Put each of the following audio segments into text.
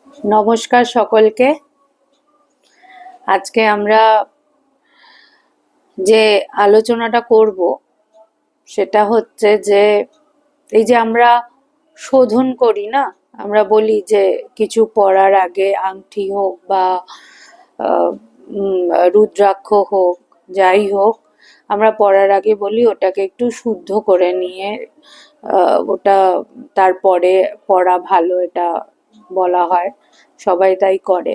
নমস্কার সকলকে। আজকে আমরা যে আলোচনাটা করব সেটা হচ্ছে যে এই যে আমরা শোধন করি না, আমরা বলি যে কিছু পড়ার আগে আংটি হোক বা রুদ্রাক্ষ হোক, যাই হোক, আমরা পড়ার আগে বলি ওটাকে একটু শুদ্ধ করে নিয়ে ওটা তারপরে পড়া ভালো, এটা বলা হয়, সবাই তাই করে।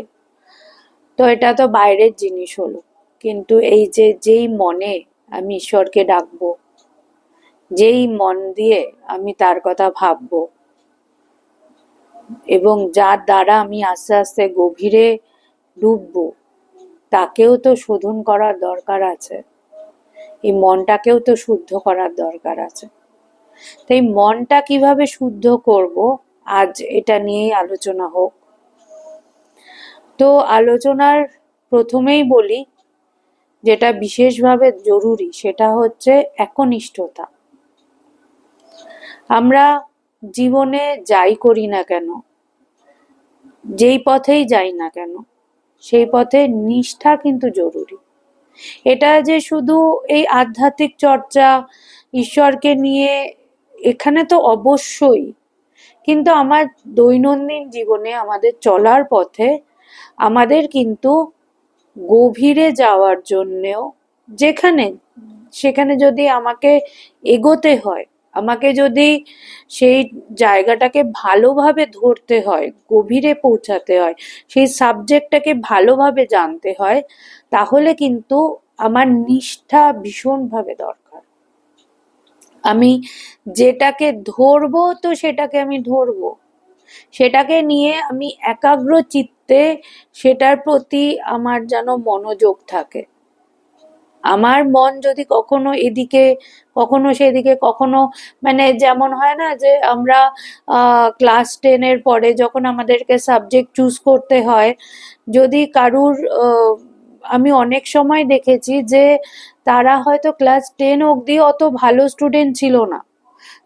তো এটা তো বাইরের জিনিস হলো, কিন্তু এই যে যেই মনে আমি ঈশ্বরকে ডাকবো, যেই মন দিয়ে আমি তার কথা ভাববো এবং যার দ্বারা আমি আস্তে আস্তে গভীরে ডুববো, তাকেও তো শোধন করার দরকার আছে, এই মনটাকেও তো শুদ্ধ করার দরকার আছে। তাই মনটা কিভাবে শুদ্ধ করব, আজ এটা নিয়েই আলোচনা হোক। তো আলোচনার প্রথমেই বলি, যেটা বিশেষভাবে জরুরি সেটা হচ্ছে একনিষ্ঠতা। আমরা জীবনে যাই করি না কেন, যেই পথেই যাই না কেন, সেই পথে নিষ্ঠা কিন্তু জরুরি। এটা যে শুধু এই আধ্যাত্মিক চর্চা, ঈশ্বরকে নিয়ে, এখানে তো অবশ্যই, কিন্তু আমার দৈনন্দিন জীবনে আমাদের চলার পথে আমাদের কিন্তু গভীরে যাওয়ার জন্যেও, যেখানে সেখানে যদি আমাকে এগোতে হয়, আমাকে যদি সেই জায়গাটাকে ভালোভাবে ধরতে হয়, গভীরে পৌঁছাতে হয়, সেই সাবজেক্টটাকে ভালোভাবে জানতে হয়, তাহলে কিন্তু আমার নিষ্ঠা ভীষণভাবে দরকার। আমি যেটাকে ধরবো তো সেটাকে আমি ধরবো, সেটাকে নিয়ে আমি একাগ্র চিত্তে সেটার প্রতি আমার যেন মনোযোগ থাকে। আমার মন যদি কখনো এদিকে, কখনো সেদিকে, কখনো, মানে যেমন হয় না যে আমরা ক্লাস 10-এর পরে যখন আমাদেরকে সাবজেক্ট চুজ করতে হয়, যদি কারুর আমি অনেক সময় দেখেছি যে তারা হয়তো ক্লাস 10 অবধি অত ভালো স্টুডেন্ট ছিল না,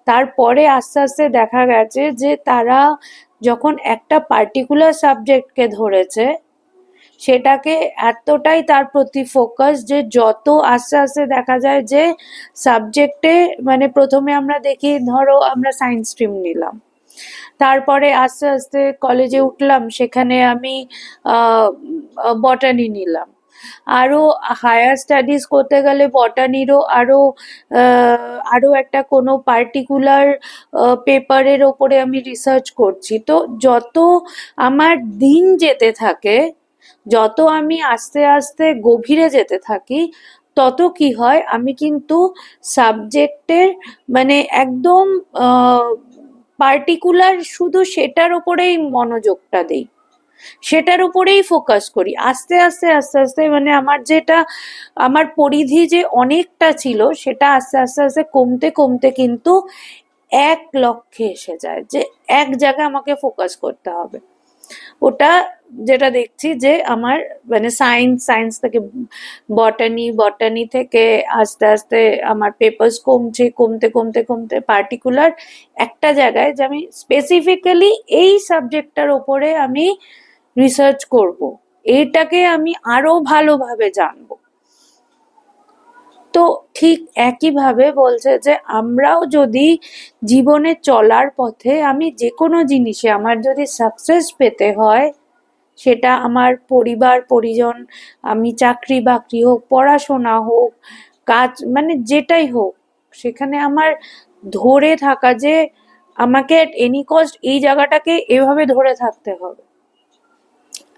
তারপরে আস্তে আস্তে দেখা গেছে যে তারা যখন একটা পার্টিকুলার সাবজেক্টকে ধরেছে, সেটাকে এতটাই তার প্রতি ফোকাস যে যত আস্তে আস্তে দেখা যায় যে সাবজেক্টে, মানে প্রথমে আমরা দেখি, ধরো আমরা সায়েন্স স্ট্রিম নিলাম, তারপরে আস্তে আস্তে কলেজে উঠলাম, সেখানে আমি বটানি নিলাম, আরো হায়ার স্টাডিজ করতে গেলে বটানিরও আরো একটা কোনো পার্টিকুলার পেপারের ওপরে আমি রিসার্চ করছি। তো যত আমার দিন যেতে থাকে, যত আমি আস্তে আস্তে গভীরে যেতে থাকি, তত কি হয়, আমি কিন্তু সাবজেক্টের, মানে একদম পার্টিকুলার শুধু সেটার উপরেই মনোযোগটা দেই, সেটার উপরেই ফোকাস করি। আস্তে আস্তে আস্তে আস্তে মানে আমার যেটা, আমার পরিধি যে অনেকটা ছিল, সেটা আস্তে আস্তে আস্তে কমতে কমতে কিন্তু এক লক্ষ্যে এসে যায় যে এক জায়গায় আমাকে ফোকাস করতে হবে। ওটা যেটা দেখছি যে আমার, মানে সায়েন্স থেকে বটানি থেকে আস্তে আস্তে আমার পেপার্স কমছে, কমতে কমতে কমতে পার্টিকুলার একটা জায়গায় যে আমি স্পেসিফিক্যালি এই সাবজেক্টটার ওপরে আমি রিসার্চ করব, এইটাকে আমি আরো ভালোভাবে জানবো। তো ঠিক একইভাবে বলছে যে আমরাও যদি জীবনে চলার পথে, আমি যে কোনো জিনিসে আমার যদি সাকসেস পেতে হয়, সেটা আমার পরিবার পরিজন, আমি চাকরি বাকরি হোক, পড়াশোনা হোক, কাজ, মানে যেটাই হোক, সেখানে আমার ধরে থাকা যে আমাকে এট এনি কস্ট এই জায়গাটাকে এভাবে ধরে থাকতে হবে,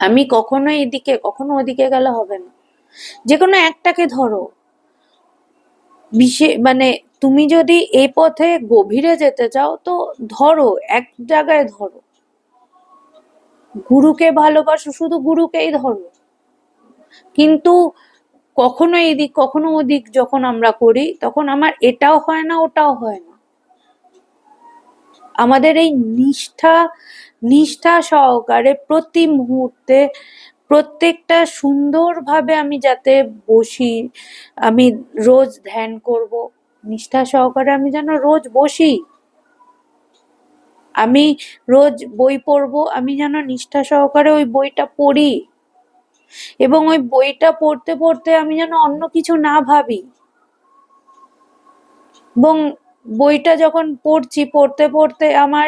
আমি কখনো এদিকে কখনো ওদিকে গেলে হবে না, যে কোনো একটাকে ধরো। মানে তুমি যদি এই পথে গভীরে যেতে চাও তো ধরো, এক জায়গায় ধরো, গুরুকে ভালোবাসো, শুধু গুরুকেই ধরো। কিন্তু কখনো এদিক কখনো ওদিক যখন আমরা করি, তখন আমার এটাও হয় না, ওটাও হয় না। আমাদের এই নিষ্ঠা সহকারে প্রতি মুহূর্তে প্রত্যেকটা সুন্দরভাবে আমি যাতে বসি, আমি রোজ ধ্যান করব, নিষ্ঠা সহকারে আমি যেন রোজ বসি, আমি রোজ বই পড়বো, আমি যেন নিষ্ঠা সহকারে ওই বইটা পড়ি, এবং ওই বইটা পড়তে পড়তে আমি যেন অন্য কিছু না ভাবি। এবং বইটা যখন পড়ছি, পড়তে পড়তে আমার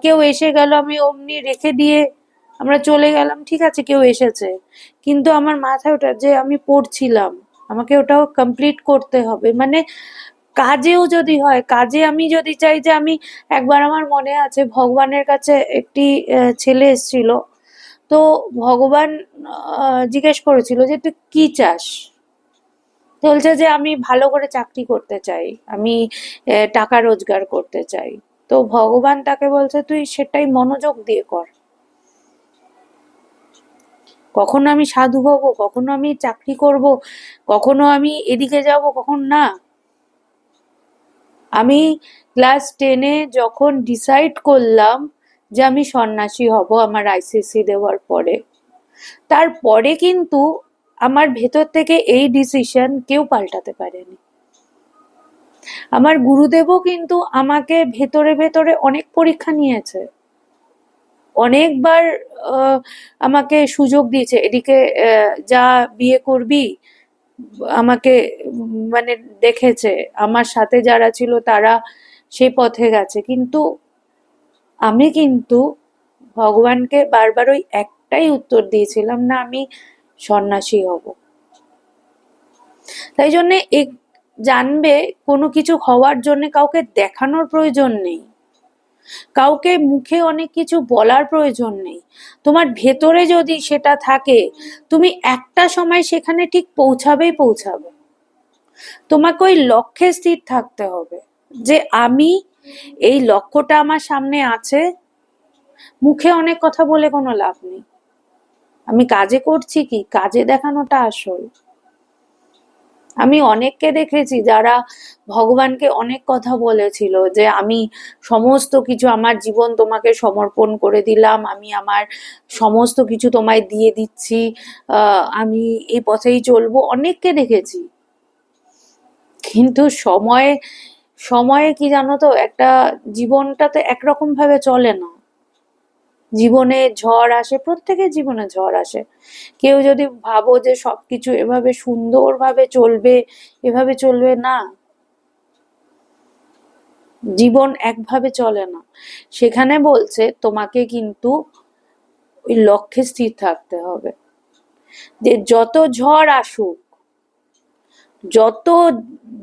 কেউ এসে গেল, আমি অমনি রেখে দিয়ে আমরা চলে গেলাম, ঠিক আছে কেউ এসেছে, কিন্তু আমার মাথায় ওটা যে আমি পড়ছিলাম, আমাকে ওটাও কমপ্লিট করতে হবে। মানে কাজেও যদি হয়, কাজে আমি যদি চাই যে আমি একবার, আমার মনে আছে ভগবানের কাছে একটি ছেলে এসেছিল, তো ভগবান জিজ্ঞেস করেছিল যে তুই কি চাস, বলছে যে আমি ভালো করে চাকরি করতে চাই, আমি টাকা রোজগার করতে চাই। তো ভগবান তাকে বলছে তুই সেটাই মনোযোগ দিয়ে কর, কখনো আমি সাধু হব, কখনো আমি চাকরি করব, কখনো আমি এদিকে যাব, কখন না। আমি ক্লাস 10-এ যখন ডিসাইড করলাম যে আমি সন্ন্যাসী হব আমার আইসিএসসি দেওয়ার পরে, তারপরে কিন্তু আমার ভেতর থেকে এই ডিসিশন কেউ পাল্টাতে পারেনি। আমার গুরুদেবও কিন্তু আমাকে ভেতরে ভেতরে অনেক পরীক্ষা নিয়েছে, অনেকবার আমাকে সুযোগ দিয়েছে, এদিকে যা বিয়ে করবি, আমাকে মানে দেখেছে, আমার সাথে যারা ছিল তারা সেই পথে গেছে, কিন্তু আমি কিন্তু ভগবানকে বারবার ওই একটাই উত্তর দিয়েছিলাম, না আমি সন্ন্যাসী হব। তাই জন্যে জানবে, কোনো কিছু হওয়ার জন্য কাউকে দেখানোর প্রয়োজন নেই, কাউকে মুখে অনেক কিছু বলার প্রয়োজন নেই। তোমার ভেতরে যদি সেটা থাকে, তুমি একটা সময় সেখানে ঠিক পৌঁছাবেই পৌঁছাবে। তোমাকে ওই লক্ষ্যে স্থির থাকতে হবে যে আমি এই লক্ষ্যটা আমার সামনে আছে। মুখে অনেক কথা বলে কোনো লাভ নেই, আমি কাজে করছি কি, কাজে দেখানোটা আসল। আমি অনেককে দেখেছি যারা ভগবানকে অনেক কথা বলেছিল যে আমি সমস্ত কিছু, আমার জীবন তোমাকে সমর্পণ করে দিলাম, আমি আমার সমস্ত কিছু তোমায় দিয়ে দিচ্ছি, আমি এই পথেই চলবো, অনেককে দেখেছি। কিন্তু সময়ে সময়ে কি জানো তো, একটা জীবনটা তো একরকম ভাবে চলে না, জীবনে ঝড় আসে, প্রত্যেকের জীবনে ঝড় আসে। কেউ যদি ভাবো যে সবকিছু এভাবে সুন্দরভাবে চলবে, এভাবে চলবে না, জীবন একভাবে চলে না। সেখানে বলছে তোমাকে কিন্তু ওই লক্ষ্যে স্থির থাকতে হবে, যে যত ঝড় আসুক, যত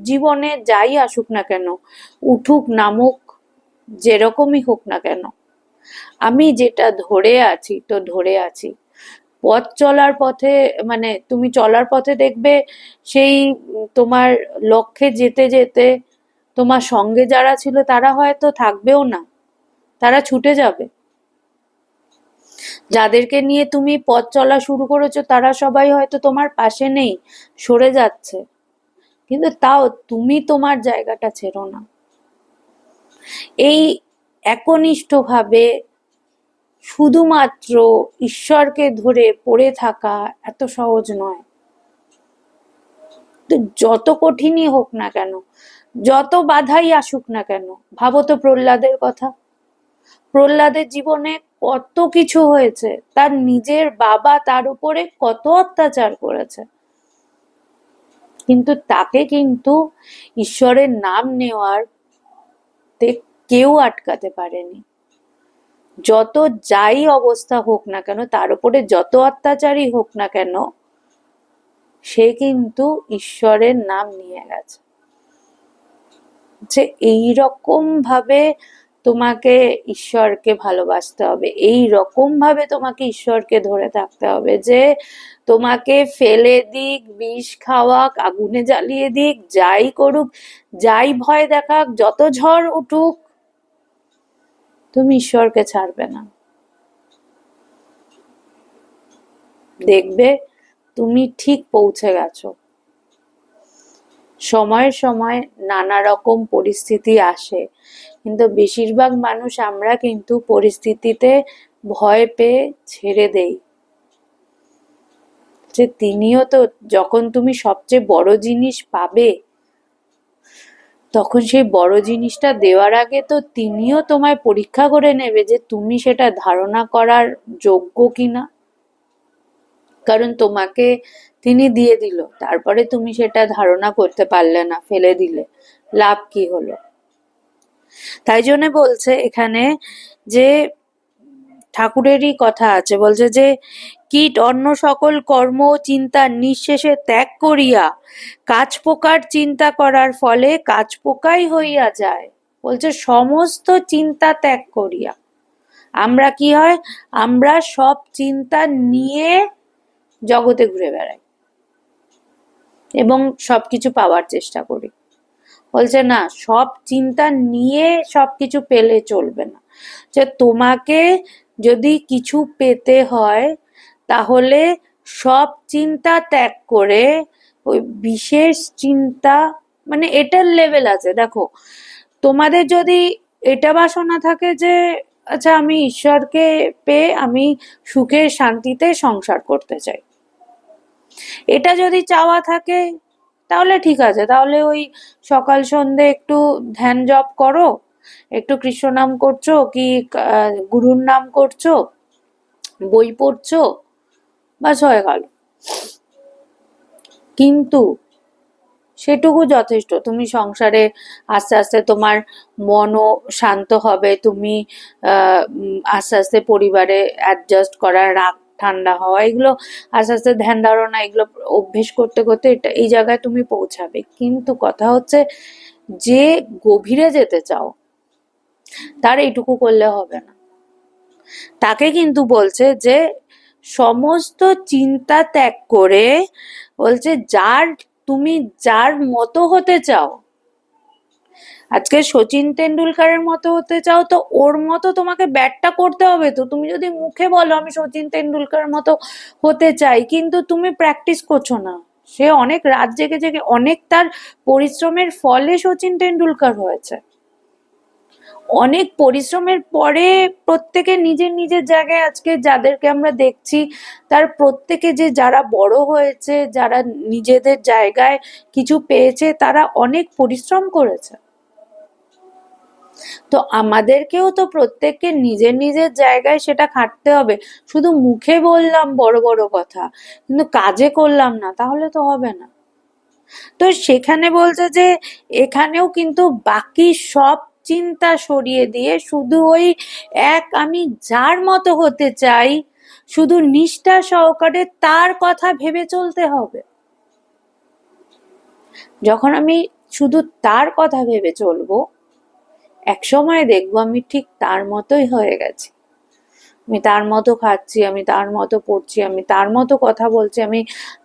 জীবনে যাই আসুক না কেন, উঠুক নামুক, যেরকমই হোক না কেন, আমি যেটা ধরে আছি তো ধরে আছি। পথ চলার পথে, মানে তুমি চলার পথে দেখবে সেই তোমার লক্ষ্যে যেতে যেতে তোমার সঙ্গে যারা ছিল তারা হয়তো থাকবেও না, তারা ছুটে যাবে। যাদেরকে নিয়ে তুমি পথ চলা শুরু করেছো তারা সবাই হয়তো তোমার পাশে নেই, সরে যাচ্ছে, কিন্তু তাও তুমি তোমার জায়গাটা ছেড়ো না। এই একনিষ্ঠভাবে শুধুমাত্র ঈশ্বরকে ধরে পড়ে থাকা এত সহজ নয়। তো যত কঠিনই হোক না কেন, যত বাধাই আসুক না কেন, ভাবো তো প্রহ্লাদের কথা। প্রহ্লাদের জীবনে কত কিছু হয়েছে, তার নিজের বাবা তার উপরে কত অত্যাচার করেছে, কিন্তু তাকে কিন্তু ঈশ্বরের নাম নেওয়ার কেউ আটকাতে পারেনি। যত যাই অবস্থা হোক না কেন, তার উপরে যত অত্যাচারই হোক না কেন, সে কিন্তু ঈশ্বরের নাম নিয়ে গেছে। যে এইরকম ভাবে তোমাকে ঈশ্বরকে ভালোবাসতে হবে, এই রকম ভাবে তোমাকে ঈশ্বরকে ধরে থাকতে হবে, যে তোমাকে ফেলে দিক, বিষ খাওয়াক, আগুনে জ্বালিয়ে দিক, যাই করুক, যাই ভয় দেখাক, যত ঝড় উঠুক, তুমি ঈশ্বরকে ছাড়বে না। দেখবে তুমি ঠিক পৌঁছে গেছো। সময় সময় নানা রকম পরিস্থিতি আসে, কিন্তু বেশিরভাগ মানুষ আমরা কিন্তু পরিস্থিতিতে ভয় পেয়ে ছেড়ে দেই। যে তিনিও তো, যখন তুমি সবচেয়ে বড় জিনিস পাবে তখন সেই বড় জিনিসটা দেওয়ার আগে তো তিনিও তোমায় পরীক্ষা করে নেবে যে তুমি সেটা ধারণা করার যোগ্য কিনা। কারণ তোমাকে তিনি দিয়ে দিল, তারপরে তুমি সেটা ধারণা করতে পারলে না, ফেলে দিলে, লাভ কি হলো? তাই জন্য বলছে এখানে যে ঠাকুরেরই কথা আছে, বলছে যে কীট অন্য সকল কর্ম চিন্তা নিঃশেষে ত্যাগ করিয়া কাজ পোকার চিন্তা করার ফলে কাজ পোকাই হইয়া যায়। বলছে সমস্ত চিন্তা ত্যাগ করিয়া। আমরা কি হয়, আমরা সব চিন্তা নিয়ে জগতে ঘুরে বেড়াই এবং সবকিছু পাওয়ার চেষ্টা করি। বলছে না, সব চিন্তা নিয়ে সবকিছু পেলে চলবে না। যে তোমাকে যদি কিছু পেতে হয় তাহলে সব চিন্তা ত্যাগ করে ওই বিশেষ চিন্তা, মানে এটার লেভেল আছে। দেখো, তোমাদের যদি এটা বাসনা থাকে যে আচ্ছা আমি ঈশ্বরকে পেয়ে আমি সুখে শান্তিতে সংসার করতে চাই, এটা যদি চাওয়া থাকে তাহলে ঠিক আছে, তাহলে ওই সকাল সন্ধে একটু ধ্যান জপ করো, একটু কৃষ্ণ নাম করছো কি গুরুর নাম করছো, বই পড়ছো, বাস হয়ে গেল। কিন্তু সেটুকু যথেষ্ট। তুমি সংসারে আস্তে আস্তে তোমার মনও শান্ত হবে, তুমি আস্তে আস্তে পরিবারে অ্যাডজাস্ট করা, রাগ ঠান্ডা হওয়া, এগুলো আস্তে আস্তে ধ্যান ধারণা, এগুলো অভ্যেস করতে করতে এটা এই জায়গায় তুমি পৌঁছাবে। কিন্তু কথা হচ্ছে যে গভীরে যেতে চাও তার এইটুকু করলে হবে না। তাকে কিন্তু বলছে যে সমস্ত চিন্তা ত্যাগ করে, বলছে তুমি যার মতো হতে চাও, আজকে সচিন তেন্ডুলকারের মতো হতে চাও তো ওর মতো তোমাকে ব্যাটটা করতে হবে। তো তুমি যদি মুখে বলো আমি সচিন তেন্ডুলকারের মতো হতে চাই, কিন্তু তুমি প্র্যাকটিস করছো না। সে অনেক রাত জেগে জেগে অনেক তার পরিশ্রমের ফলে সচিন তেন্ডুলকার হয়েছে। অনেক পরিশ্রমের পরে প্রত্যেকে নিজের নিজের জায়গায় আজকে যাদেরকে আমরা দেখছি, তার প্রত্যেকে যে যারা বড় হয়েছে, যারা নিজেদের জায়গায় কিছু পেয়েছে, তারা অনেক পরিশ্রম করেছে। তো আমাদেরকেও তো প্রত্যেককে নিজের নিজের জায়গায় সেটা খাটতে হবে। শুধু মুখে বললাম বড় বড় কথা কিন্তু কাজে করলাম না, তাহলে তো হবে না। তো সেখানে বলছে যে এখানেও কিন্তু বাকি সব চিন্তা সরিয়ে দিয়ে শুধু ওই আমি যার মতো হতে চাই, শুধু নিষ্ঠা সহকারে তার কথা ভেবে চলতে হবে। যখন আমি শুধু তার কথা ভেবে চলবো, এক সময় দেখবো আমি ঠিক তার মতোই হয়ে গেছি। আমি তার মতো খাচ্ছি, আমি তার মতো পড়ছি, আমি তার মতো কথা বলছি, আমি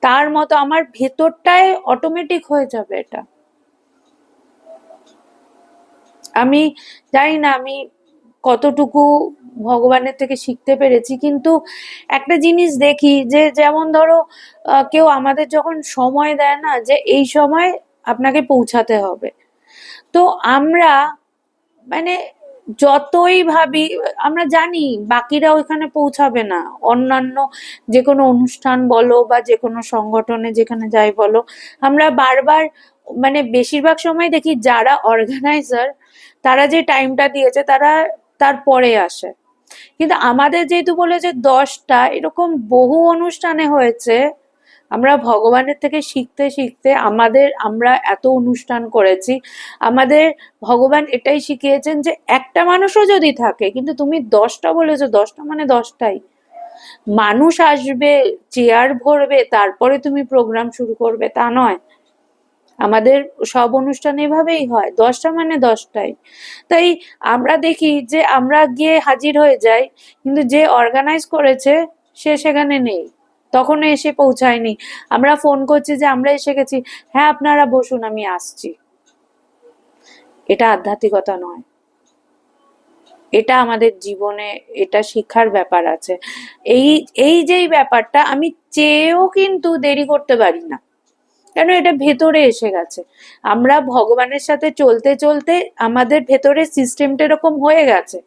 তার মতো, আমার ভেতরটায় অটোমেটিক হয়ে যাবে এটা। আমি জানি না আমি কতটুকু ভগবানের থেকে শিখতে পেরেছি, কিন্তু একটা জিনিস দেখি যে যেমন ধরো কেউ আমাদের যখন সময় দেয় না যে এই সময় আপনাকে পৌঁছাতে হবে, তো আমরা মানে যতই ভাবি, আমরা জানি বাকিরা ওইখানে পৌঁছাবে না। অন্যান্য যে কোনো অনুষ্ঠান বলো বা যে কোনো সংগঠনে যেখানে যাই বলো, আমরা বারবার মানে বেশিরভাগ সময় দেখি যারা অর্গানাইজার তারা যে টাইমটা দিয়েছে তারা তারপরে আসে। কিন্তু আমাদের যেহেতু বলেছে 10টা, এরকম বহু অনুষ্ঠানে হয়েছে আমরা ভগবানের থেকে শিখতে শিখতে আমরা এত অনুষ্ঠান করেছি, আমাদের ভগবান এটাই শিখিয়েছেন যে একটা মানুষও যদি থাকে, কিন্তু তুমি 10টা বলেছো, 10টা মানে 10টাই মানুষ আসবে, চেয়ার ভরবে, তারপরে তুমি প্রোগ্রাম শুরু করবে, তা নয়। আমাদের সব অনুষ্ঠান এভাবেই হয়, 10টা মানে 10টাই। তাই আমরা দেখি যে আমরা গিয়ে হাজির হয়ে যাই, কিন্তু যে অর্গানাইজ করেছে সে সেখানে নেই, তখনও এসে পৌঁছায়নি। আমরা ফোন করছি যে আমরা এসে গেছি, হ্যাঁ আপনারা বসুন আমি আসছি। এটা আধ্যাত্মিকতা নয়, এটা আমাদের জীবনে এটা শিক্ষার ব্যাপার আছে। এই এই যেই ব্যাপারটা আমি চেয়েও কিন্তু দেরি করতে পারি না, কেন এটা ভেতরে এসে গেছে। আমরা ভগবানের সাথে চলতে চলতে আমাদের ভেতরে সিস্টেমটা এরকম হয়ে গেছে।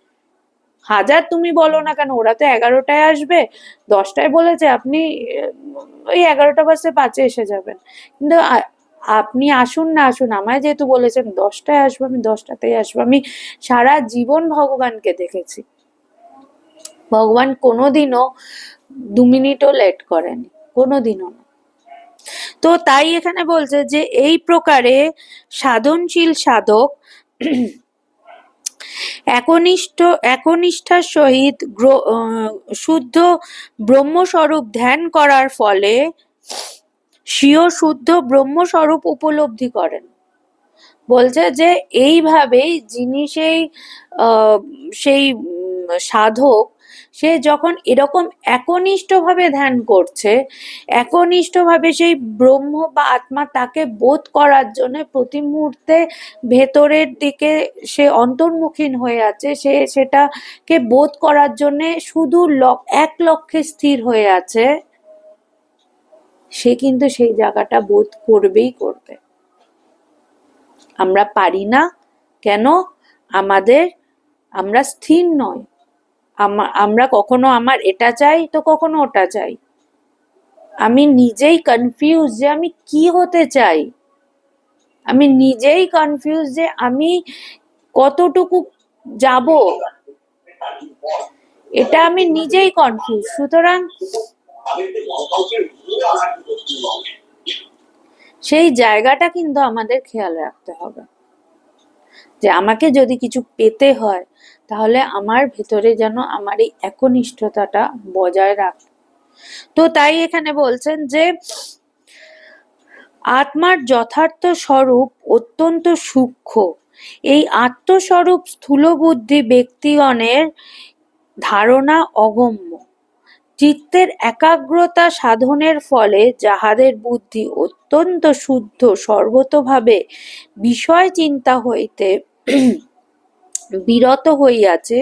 হাজার তুমি বলো না কেন, ওরা তো 11টায় আসবে, 10টায় বলেছে, আপনি ওই 11টা বাজতে 5-এ এসে যাবেন। কিন্তু আপনি আসুন না আসুন, আমায় যেহেতু বলেছেন 10টায় আসবো, আমি 10টাতেই আসবো। আমি সারা জীবন ভগবানকে দেখেছি, ভগবান কোনোদিনও 2 মিনিটও লেট করেনি, কোনোদিনও না। তো তাই এখানে বলছে যে এই প্রকারে সাধনশীল সাধক একনিষ্ঠার সহিত শুদ্ধ ব্রহ্মস্বরূপ ধ্যান করার ফলে স্বীয় শুদ্ধ ব্রহ্মস্বরূপ উপলব্ধি করেন। বলছে যে এইভাবেই যিনি সেই সাধক, সে যখন এরকম একনিষ্ঠভাবে ধ্যান করছে, একনিষ্ঠভাবে সেই ব্রহ্ম বা আত্মা তাকে বোধ করার জন্য প্রতি মুহূর্তে ভেতরের দিকে সে অন্তর্মুখীন হয়ে আছে, সে সেটাকে বোধ করার জন্য শুধু এক লক্ষ্যে স্থির হয়ে আছে, সে কিন্তু সেই জায়গাটা বোধ করবেই করবে। আমরা পারি না কেন? আমরা স্থির নয়। আমরা কখনো আমার এটা চাই তো কখনো ওটা চাই। আমি নিজেই কনফিউজ যে আমি কি হতে চাই, আমি নিজেই কনফিউজ যে আমি কতটুকু যাব, এটা আমি নিজেই কনফিউজ। সুতরাং সেই জায়গাটা কিন্তু আমাদের খেয়াল রাখতে হবে যে আমাকে যদি কিছু পেতে হয় তাহলে আমার ভেতরে যেন আমার এই একনিষ্ঠতাটা বজায় রাখে। তো তাই এখানে বলছেন যে আত্মার যথার্থ স্বরূপ অত্যন্ত সূক্ষ্ম। এই আত্মস্বরূপ স্থূলবুদ্ধি ব্যক্তিগণের ধারণা অগম্য। চিত্তের একাগ্রতা সাধনের ফলে যাহাদের বুদ্ধি অত্যন্ত শুদ্ধ সর্বতোভাবে বিষয় চিন্তা হইতে বিরত হইয়াছে,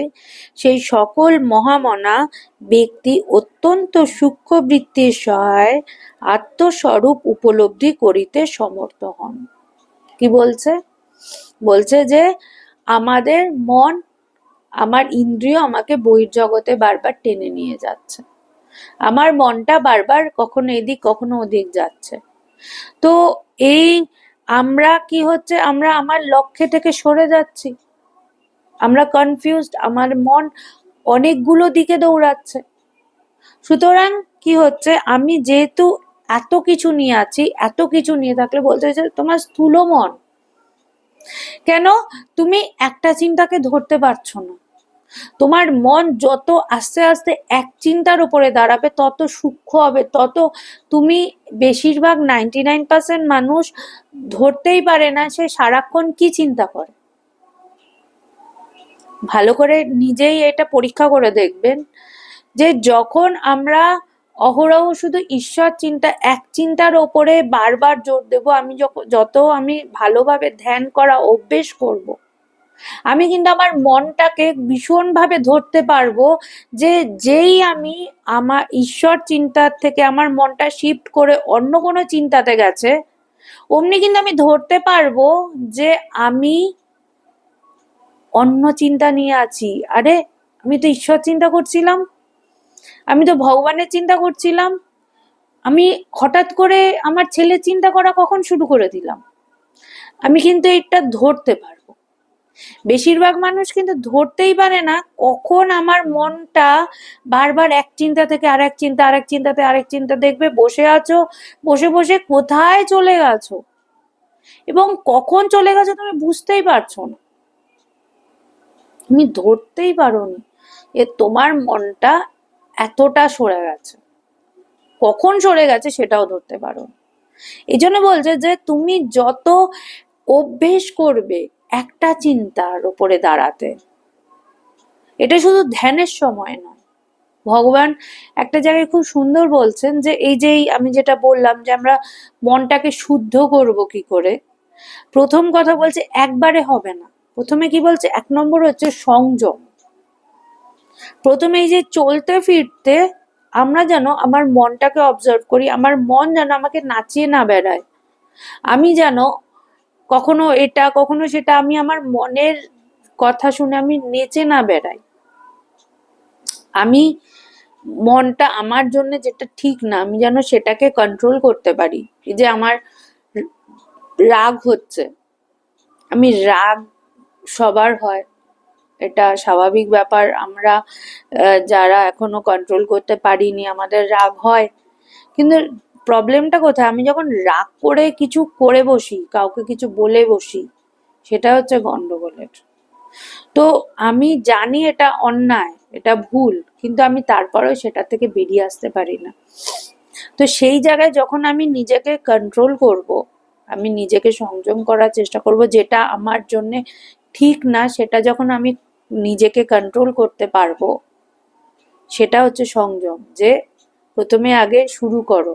সেই সকল মহামনা ব্যক্তি অত্যন্ত সূক্ষ্ম বৃত্তির সহায়ে আত্মস্বরূপ উপলব্ধি করিতে সমর্থ হন। কি বলছে? বলছে যে আমাদের মন, আমার ইন্দ্রিয় আমাকে বহির্জগতে বারবার টেনে নিয়ে যাচ্ছে, আমার মনটা বারবার কখনো এদিক কখনো ওদিক যাচ্ছে। তো এই আমরা কি হচ্ছে, আমরা আমার লক্ষ্যে থেকে সরে যাচ্ছি, আমরা কনফিউজড, আমার মন অনেকগুলো দিকে দৌড়াচ্ছে। সুতরাং কি হচ্ছে, আমি যেহেতু এত কিছু নিয়ে আছি, এত কিছু নিয়ে থাকলে বলতে হচ্ছে তোমার স্থূল মন, কেন তুমি একটা চিন্তাকে ধরতে পারছো না? তোমার মন যত আস্তে আস্তে এক চিন্তার উপরে দাঁড়াবে তত সূক্ষ্ম হবে, তত তুমি বেশিরভাগ 99% মানুষ ধরতেই পারে না সে সারাক্ষণ কি চিন্তা করে। ভালো করে নিজেই এটা পরীক্ষা করে দেখবেন যে যখন আমরা অহরহ শুধু ঈশ্বর চিন্তা, এক চিন্তার ওপরে বারবার জোর দেব, আমি যত আমি ভালোভাবে ধ্যান করা অভ্যেস করব, আমি কিন্তু আমার মনটাকে ভীষণভাবে ধরতে পারবো যে যেই আমি আমার ঈশ্বর চিন্তার থেকে আমার মনটা শিফট করে অন্য কোনো চিন্তাতে গেছে, অমনি কিন্তু আমি ধরতে পারবো যে আমি অন্য চিন্তা নিয়ে আছি। আরে আমি তো ঈশ্বর চিন্তা করছিলাম, আমি তো ভগবানের চিন্তা করছিলাম, আমি হঠাৎ করে আমার ছেলের চিন্তা করা কখন শুরু করে দিলাম? আমি কিন্তু এটা ধরতে পারবো। বেশিরভাগ মানুষ কিন্তু ধরতেই পারে না কখন আমার মনটা বারবার এক চিন্তা থেকে আরেক চিন্তা, আরেক চিন্তাতে আরেক চিন্তা। দেখবে বসে আছো, বসে বসে কোথায় চলে গেছো এবং কখন চলে গেছো তুমি বুঝতেই পারছো না, তুমি ধরতেই পারোনি যে তোমার মনটা এতটা সরে গেছে, কখন সরে গেছে সেটাও ধরতে পারো। এই জন্য বলছে যে তুমি যত অভ্যেস করবে একটা চিন্তার উপরে দাঁড়াতে, এটা শুধু ধ্যানের সময় নয়, ভগবান একটা জায়গায় খুব সুন্দর বলছেন যে এই যে আমি যেটা বললাম যে আমরা মনটাকে শুদ্ধ করব কি করে, প্রথম কথা বলছে একবারে হবে না। প্রথমে কি বলছে, 1 নম্বর হচ্ছে সংযম। প্রথমে এই যে চলতে ফিরতে আমরা যেন আমার মনটাকে অবজার্ভ করি, আমার মন যেন আমাকে নাচিয়ে না বেড়ায়, আমি যেন কখনো এটা কখনো সেটা, আমি আমার মনের কথা শুনে আমি নেচে না বেড়াই, আমি মনটা আমার জন্য যেটা ঠিক না আমি যেন সেটাকে কন্ট্রোল করতে পারি। এই যে আমার রাগ হচ্ছে, আমি রাগ সবার হয়, এটা স্বাভাবিক ব্যাপার। আমরা যারা এখনো কন্ট্রোল করতে পারিনি আমাদের রাগ হয়, কিন্তু প্রবলেমটা কোথায়, আমি যখন রাগ করে কিছু করে বসি, কাউকে কিছু বলে বসি, সেটা হচ্ছে গন্ডগোলের। তো আমি জানি এটা অন্যায়, এটা ভুল, কিন্তু আমি তারপরেও সেটা থেকে বেরিয়ে আসতে পারি না। তো সেই জায়গায় যখন আমি নিজেকে কন্ট্রোল করব, আমি নিজেকে সংযম করার চেষ্টা করব, যেটা আমার জন্য ঠিক না সেটা যখন আমি নিজেকে কন্ট্রোল করতে পারবো, সেটা হচ্ছে সংযম। যে প্রথমে আগে শুরু করো,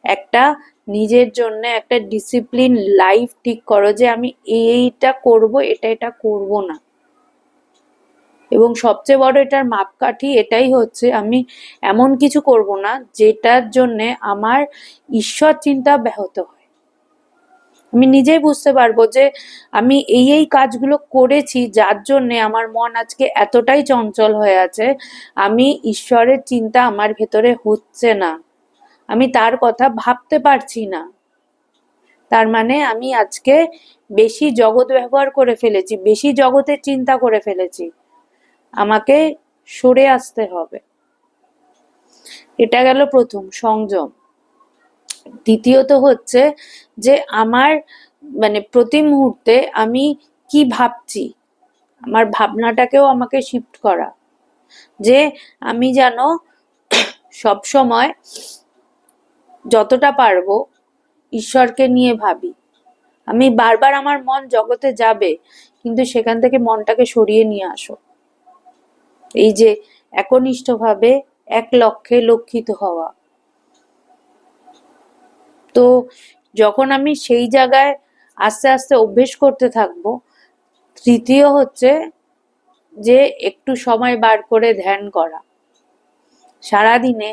একটা নিজের জন্য একটা ডিসিপ্লিন লাইফ ঠিক করো, যে আমি এইটা করব, এটা করব না। এবং সবচেয়ে বড় এটার মাপকাঠি এটাই হচ্ছে, আমি এমন কিছু করব না যেটার জন্য আমার ঈশ্বর চিন্তা ব্যাহত হয়। আমি নিজেই বুঝতে পারবো যে আমি এই কাজগুলো করেছি যার জন্য আমার মন আজকে এতটাই চঞ্চল হয়ে আছে, আমি ঈশ্বরের চিন্তা আমার ভেতরে হচ্ছে না, আমি তার কথা ভাবতে পারছি না। তার মানে আমি আজকে বেশি জগৎ ব্যবহার করে ফেলেছি, বেশি জগতের চিন্তা করে ফেলেছি, আমাকে সরে আসতে হবে। এটা গেল প্রথম, সংযম। দ্বিতীয়ত হচ্ছে যে আমার মানে প্রতি মুহূর্তে আমি কি ভাবছি, আমার ভাবনাটাকেও আমাকে শিফট করা, যে আমি যেন সব সময় যতটা পারবো ঈশ্বরকে নিয়ে ভাবি। আমি বারবার আমার মন জগতে যাবে, কিন্তু সেখান থেকে মনটাকে সরিয়ে নিয়ে আসো। এই যে একনিষ্ঠভাবে এক লক্ষ্যে লক্ষিত হওয়া। তো যখন আমি সেই জায়গায় আস্তে আস্তে অভ্যেস করতে থাকবো। তৃতীয় হচ্ছে যে একটু সময় বার করে ধ্যান করা। সারাদিনে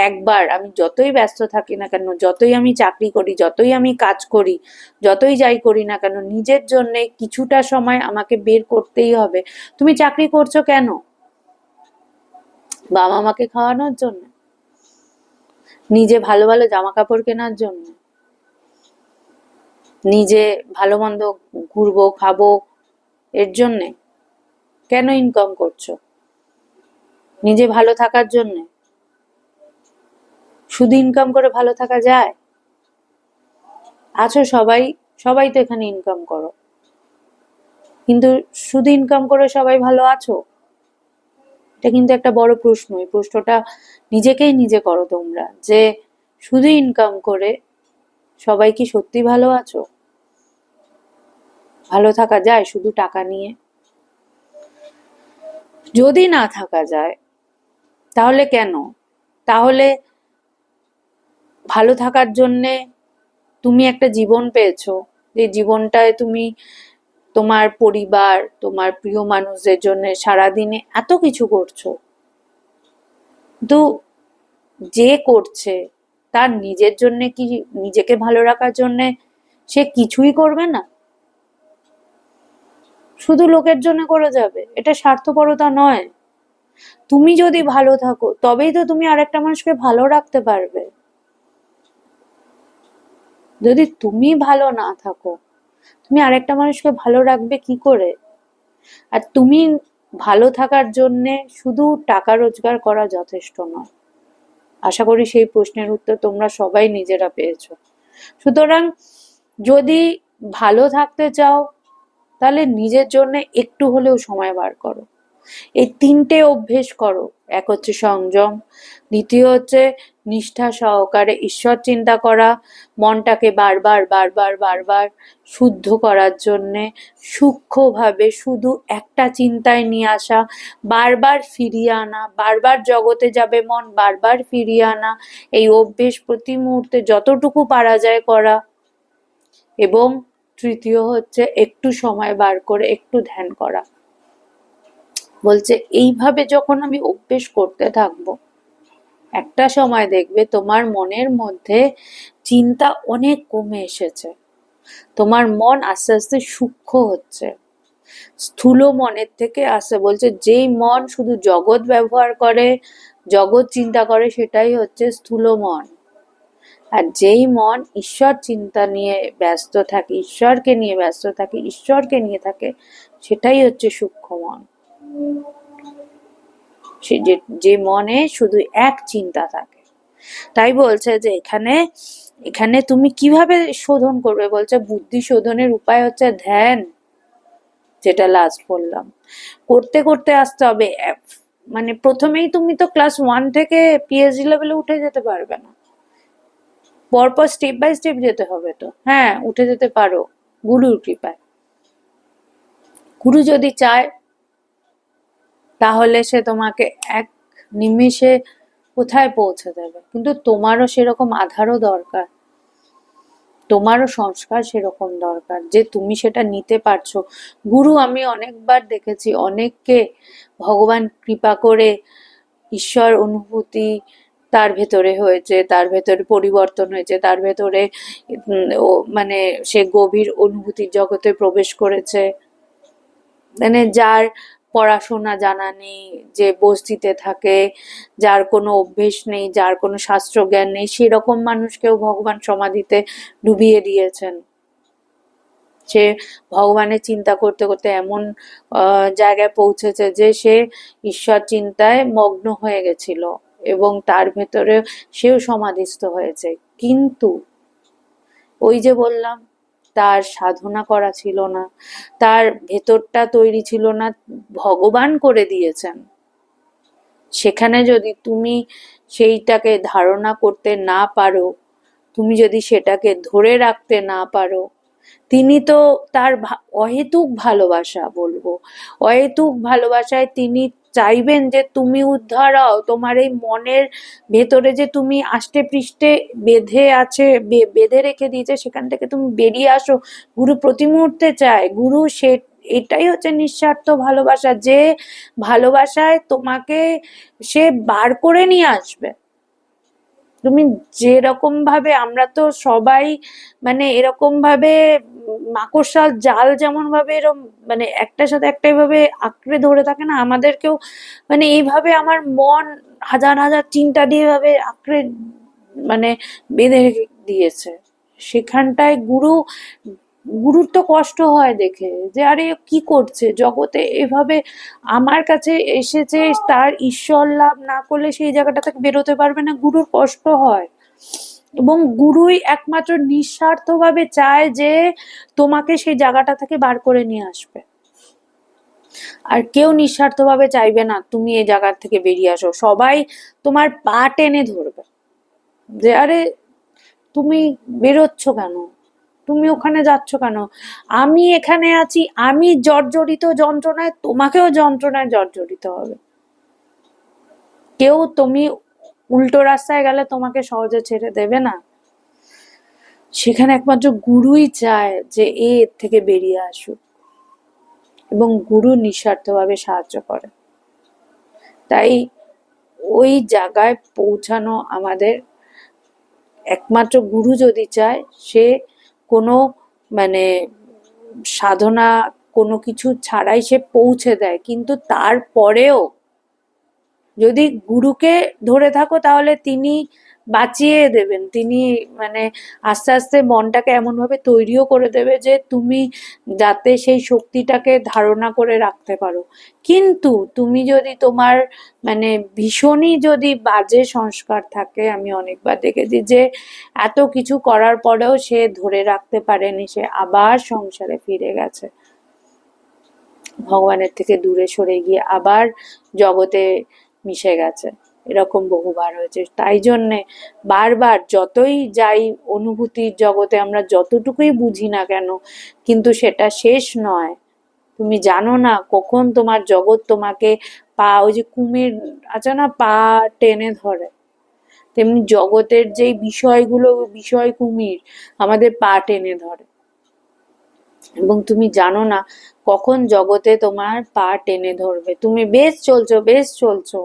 একবার, আমি যতই ব্যস্ত থাকি না কেন, যতই আমি চাকরি করি, যতই আমি কাজ করি, যতই যাই করি না কেন, নিজের জন্য কিছুটা সময় আমাকে বের করতেই হবে। তুমি চাকরি করছো কেন? বাবা মাকে খাওয়ানোর জন্য? নিজে ভালো ভালো জামা কাপড় কেনার জন্য? নিজে ভালো মন্দ ঘুরবো খাবো এর জন্যে? কেন ইনকাম করছো? নিজে ভালো থাকার জন্যে? শুধু ইনকাম করে ভালো থাকা যায়? আছো সবাই, সবাই তো এখানে ইনকাম করো, কিন্তু শুধু ইনকাম করে সবাই ভালো আছো? এটা কিন্তু একটা বড় প্রশ্ন। এই প্রশ্নটা নিজেকেই নিজে করো তোমরা, যে শুধু ইনকাম করে সবাই কি সত্যি ভালো আছো? ভালো থাকা যায় শুধু টাকা নিয়ে? যদি না থাকা যায় তাহলে কেন? তাহলে ভালো থাকার জন্যে তুমি একটা জীবন পেয়েছো, যে জীবনটায় তুমি তোমার পরিবার, তোমার প্রিয় মানুষদের জন্য সারাদিনে এত কিছু করছো, কিন্তু যে করছে তার নিজের জন্য কি, নিজেকে ভালো রাখার জন্য সে কিছুই করবে না, শুধু লোকের জন্য করে যাবে? এটা স্বার্থপরতা নয়? তুমি যদি ভালো থাকো তবেই তো তুমি আরেকটা মানুষকে ভালো রাখতে পারবে। যদি তুমি ভালো না থাকো, তুমি আরেকটা মানুষকে ভালো রাখবে কি করে? আর তুমি ভালো থাকার জন্যে শুধু টাকা রোজগার করা যথেষ্ট নয়। আশা করি সেই প্রশ্নের উত্তর তোমরা সবাই নিজেরা পেয়েছো। সুতরাং যদি ভালো থাকতে চাও তাহলে নিজের জন্য একটু হলেও সময় বার করো। এই তিনটে অভ্যেস করো। এক হচ্ছে সংযম, দ্বিতীয় হচ্ছে নিষ্ঠা সহকারে ঈশ্বর চিন্তা করা, মনটাকে বারবার বারবার বারবার শুদ্ধ করার জন্যে সূক্ষ্মভাবে শুধু একটা চিন্তায় নিয়ে আসা, বারবার ফিরিয়ে আনা, বারবার জগতে যাবে মন, বারবার ফিরিয়ে আনা। এই অভ্যেস প্রতি মুহূর্তে যতটুকু পারা যায় করা। এবং তৃতীয় হচ্ছে একটু সময় বার করে একটু ধ্যান করা। বলছে এইভাবে যখন আমি অভ্যেস করতে থাকবো, একটা সময় দেখবে তোমার মনের মধ্যে চিন্তা অনেক কমে এসেছে, তোমার মন আস্তে আস্তে সূক্ষ্ম হচ্ছে, স্থূল মনের থেকে আসে। বলছে যেই মন শুধু জগৎ ব্যবহার করে, জগৎ চিন্তা করে, সেটাই হচ্ছে স্থূল মন। আর যেই মন ঈশ্বর চিন্তা নিয়ে ব্যস্ত থাকে, ঈশ্বরকে নিয়ে ব্যস্ত থাকে, ঈশ্বরকে নিয়ে থাকে, সেটাই হচ্ছে সূক্ষ্ম মন। সে যে মনে শুধু এক চিন্তা থাকে। তাই বলছে যে এখানে এখানে তুমি কিভাবে শোধন করবে, বলছে বুদ্ধি শোধনের উপায় হচ্ছে ধ্যান, যেটা লাস্ট বললাম, করতে করতে আসতে হবে। মানে প্রথমেই তুমি তো ক্লাস 1 থেকে পিএইচডি লেভেলে উঠে যেতে পারবে না, পরপর স্টেপ বাই স্টেপ যেতে হবে। তো হ্যাঁ, উঠে যেতে পারো গুরুর কৃপায়। গুরু যদি চায় তাহলে সে তোমাকে এক নিমেষে কোথায় পৌঁছে দেবে, কিন্তু তোমারও সেরকম আধারও দরকার, তোমারও সংস্কার সেরকম দরকার যে তুমি সেটা নিতে পারছো। গুরু আমি অনেকবার দেখেছি, অনেককে ভগবান কৃপা করে ঈশ্বর অনুভূতি তার ভেতরে হয়েছে, তার ভেতরে পরিবর্তন হয়েছে, তার ভেতরে ও মানে সে গভীর অনুভূতির জগতে প্রবেশ করেছে। মানে যার পড়াশোনা জানা নেই, যে বস্তিতে থাকে, যার কোনো অভ্যেস নেই, যার কোনো শাস্ত্র জ্ঞান নেই, সেরকম মানুষকেও ভগবান সমাধিতে ডুবিয়ে দিয়েছেন। সে ভগবানের চিন্তা করতে করতে এমন জায়গায় পৌঁছেছে যে সে ঈশ্বর চিন্তায় মগ্ন হয়ে গেছিল এবং তার ভেতরে সেও সমাধিস্থ হয়েছে। কিন্তু ওই যে বললাম, তার সাধনা করা ছিল না, তার ভেতরটা তৈরি ছিল না, ভগবান করে দিয়েছেন। সেখানে যদি তুমি সেইটাকে ধারণা করতে না পারো, তুমি যদি সেটাকে ধরে রাখতে না পারো, তিনি তো তার অহেতুক ভালোবাসা বলবো, অহেতুক ভালোবাসায় তিনি চাইবেন যে তুমি উদ্ধার হও, তোমার এই মনের ভেতরে যে তুমি আষ্টে পৃষ্ঠে বেঁধে আছে, বেঁধে রেখে দিয়েছে, সেখান থেকে তুমি বেরিয়ে আসো। গুরু প্রতি মুহূর্তে চায়, গুরু সে এটাই হচ্ছে নিঃস্বার্থ ভালোবাসা, যে ভালোবাসায় তোমাকে সে বার করে নিয়ে আসবে। তুমি যেরকম ভাবে, আমরা তো সবাই মানে এরকম ভাবে মাকড়সার জাল যেমন ভাবে এরকম মানে একটার সাথে একটা ভাবে আঁকড়ে ধরে থাকে না, আমাদেরকেও মানে এইভাবে আমার মন হাজার হাজার চিন্তা দিয়ে ভাবে আঁকড়ে মানে বেঁধে দিয়েছে। সেখানটায় গুরুর তো কষ্ট হয় দেখে, যে আরে কি করছে জগতে, এভাবে আমার কাছে এসেছে, তার ঈশ্বর লাভ না করলে সেই জায়গাটা থেকে বেরোতে পারবে না, গুরুর কষ্ট হয়। এবং গুরুই একমাত্র নিঃস্বার্থভাবে চায় যে তোমাকে সেই জায়গাটা থেকে বার করে নিয়ে আসবে। আর কেউ নিঃস্বার্থভাবে চাইবে না তুমি এই জায়গা থেকে বেরিয়ে আসো, সবাই তোমার পা টেনে ধরবে যে আরে তুমি বেরোচ্ছ কেন, তুমি ওখানে যাচ্ছ কেন, আমি এখানে আছি, আমি জর্জরিত যন্ত্রণায়, তোমাকেও যন্ত্রণায় জর্জরিত হবে। কেউ তুমি উল্টো রাস্তায় গেলে তোমাকে সহজে ছেড়ে দেবে না। সেখানে একমাত্র গুরুই চায় যে এর থেকে বেরিয়ে আসুক, এবং গুরু নিঃস্বার্থভাবে সাহায্য করে। তাই ওই জায়গায় পৌঁছানো আমাদের একমাত্র গুরু যদি চায়, সে কোনো মানে সাধনা কোনো কিছু ছাড়াই সে পৌঁছে দেয়। কিন্তু তারপরেও যদি গুরুকে ধরে থাকো তাহলে তিনি বাঁচিয়ে দেবেন, তিনি মানে আস্তে আস্তে মনটাকে এমন ভাবে তৈরিও করে দেবে যে তুমি যাতে সেই শক্তিটাকে ধারণা করে রাখতে পারো। কিন্তু তুমি যদি তোমার মানে ভীষণই যদি বাজে সংস্কার থাকে, আমি অনেকবার দেখেছি যে এত কিছু করার পরেও সে ধরে রাখতে পারেনি, সে আবার সংসারে ফিরে গেছে, ভগবানের থেকে দূরে সরে গিয়ে আবার জগতে মিশে গেছে, এরকম বহুবার হয়েছে। তাই জন্যে বারবার যতই যাই অনুভূতির জগতে, আমরা যতটুকুই বুঝি না কেন, কিন্তু সেটা শেষ নয়। তুমি জানো না কখন তোমার জগৎ তোমাকে পা, ওই যে কুমির আছে না পা টেনে ধরে, তেমনি জগতের যে বিষয়গুলো, বিষয় কুমির আমাদের পা টেনে ধরে, এবং তুমি জানো না কখন জগতে তোমার পা টেনে ধরবে। তুমি বেশ চলছো, বেশ চলছো,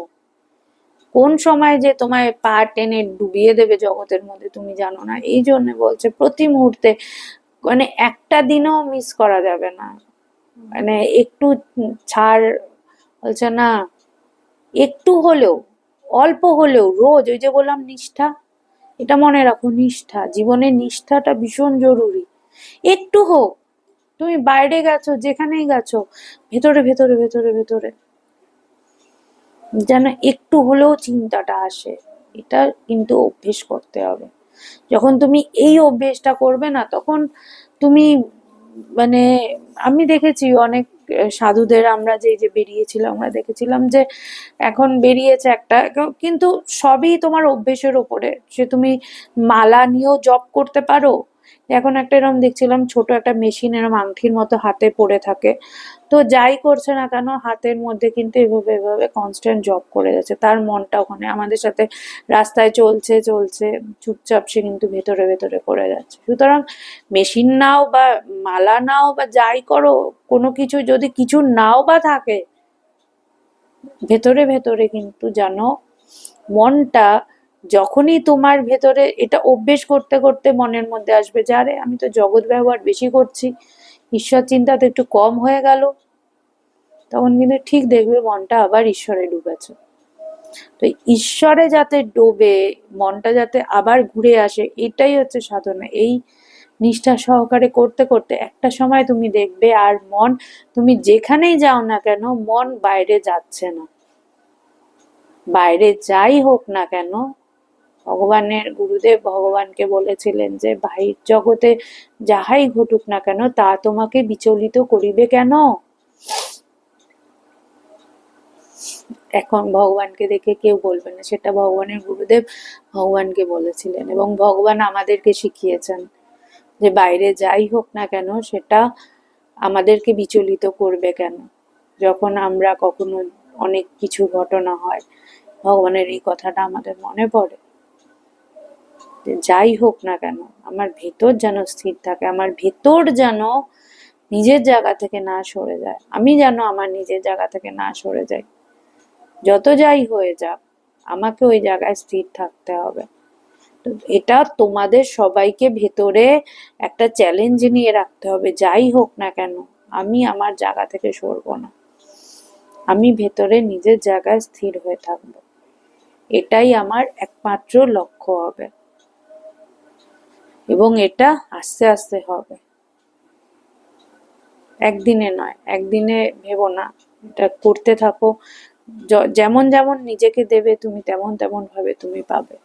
কোন সময় যে তোমায় পা টেনে ডুবিয়ে দেবে জগতের মধ্যে তুমি জানো না। এই জন্য বলছে প্রতি মুহূর্তে মানে একটা দিনও মিস করা যাবে না, মানে একটু ছাড় বলছে না, একটু হলেও, অল্প হলেও রোজ, ওই যে বললাম নিষ্ঠা, এটা মনে রাখো, নিষ্ঠা, জীবনের নিষ্ঠাটা ভীষণ জরুরি। একটু হোক, তুমি বাইরে গেছো, যেখানেই গেছো, ভেতরে ভেতরে ভেতরে ভেতরে যেন একটু হলেও চিন্তাটা আসে। এটা কিন্তু অভ্যেস করতে হবে। যখন তুমি এই অভ্যেসটা করবে না, তখন তুমি মানে, আমি দেখেছি অনেক সাধুদের, আমরা যে যে বেরিয়েছিলাম, আমরা দেখেছিলাম যে এখন বেরিয়েছে একটা, কিন্তু সবই তোমার অভ্যেসের ওপরে। সে তুমি মালা নিয়েও জপ করতে পারো। এখন একটা এরকম দেখছিলাম, ছোট একটা মেশিন এরকম আংটির মতো হাতে পড়ে থাকে। তো যাই করছে না কেন, হাতের মধ্যে কিন্তু এভাবে এভাবে কনস্ট্যান্ট জব করে যাচ্ছে, তার মনটা ওখানে আমাদের সাথে রাস্তায় চলছে চলছে, চুপচাপ সে কিন্তু ভেতরে ভেতরে করে যাচ্ছে। সুতরাং মেশিন নাও বা মালা নাও বা যাই করো, কোনো কিছু যদি কিছু নাও বা থাকে, ভেতরে ভেতরে কিন্তু জানো, মনটা যখনই তোমার ভেতরে এটা অভ্যেস করতে করতে মনের মধ্যে আসবে যে আরে আমি তো জগৎ ব্যবহার বেশি করছি, ঈশ্বর চিন্তা তো একটু কম হয়ে গেল, তখন কিন্তু ঠিক দেখবে মনটা আবার ঈশ্বরে ডুবেছে। তো ঈশ্বরে যাতে ডোবে, মনটা যাতে আবার ঘুরে আসে, এটাই হচ্ছে সাধনা। এই নিষ্ঠা সহকারে করতে করতে একটা সময় তুমি দেখবে আর মন, তুমি যেখানেই যাও না কেন, মন বাইরে যাচ্ছে না। বাইরে যাই হোক না কেন, ভগবানের গুরুদেব ভগবানকে বলেছিলেন যে বাহির জগতে যাহাই ঘটুক না কেন, তা তোমাকে বিচলিত করিবে কেন? এখন ভগবানকে দেখে কেউ বলবে না, সেটা ভগবানের গুরুদেব ভগবানকে বলেছিলেন, এবং ভগবান আমাদেরকে শিখিয়েছেন যে বাইরে যাই হোক না কেন, সেটা আমাদেরকে বিচলিত করবে কেন। যখন আমরা কখনো অনেক কিছু ঘটনা হয়, ভগবানের এই কথাটা আমাদের মনে পড়ে যে যাই হোক না কেন, আমার ভেতর যেন স্থির থাকে, আমার ভেতর যেন নিজের জায়গা থেকে না সরে যায়, আমি যেন আমার নিজের জায়গা থেকে না সরে যাই। যত যাই হয়ে যাক, আমাকে ওই জায়গায় স্থির থাকতে হবে। তো এটা তোমাদের সবাইকে ভেতরে একটা চ্যালেঞ্জ নিয়ে রাখতে হবে, যাই হোক না কেন আমি আমার জায়গা থেকে সরবো না, আমি ভেতরে নিজের জায়গায় স্থির হয়ে থাকবো, এটাই আমার একমাত্র লক্ষ্য হবে। এবং এটা আস্তে আস্তে হবে, একদিনে নয়। একদিনে ভেবো না, এটা করতে থাকো। যেমন যেমন নিজেকে দেবে তুমি, তেমন তেমন ভাবে তুমি পাবে।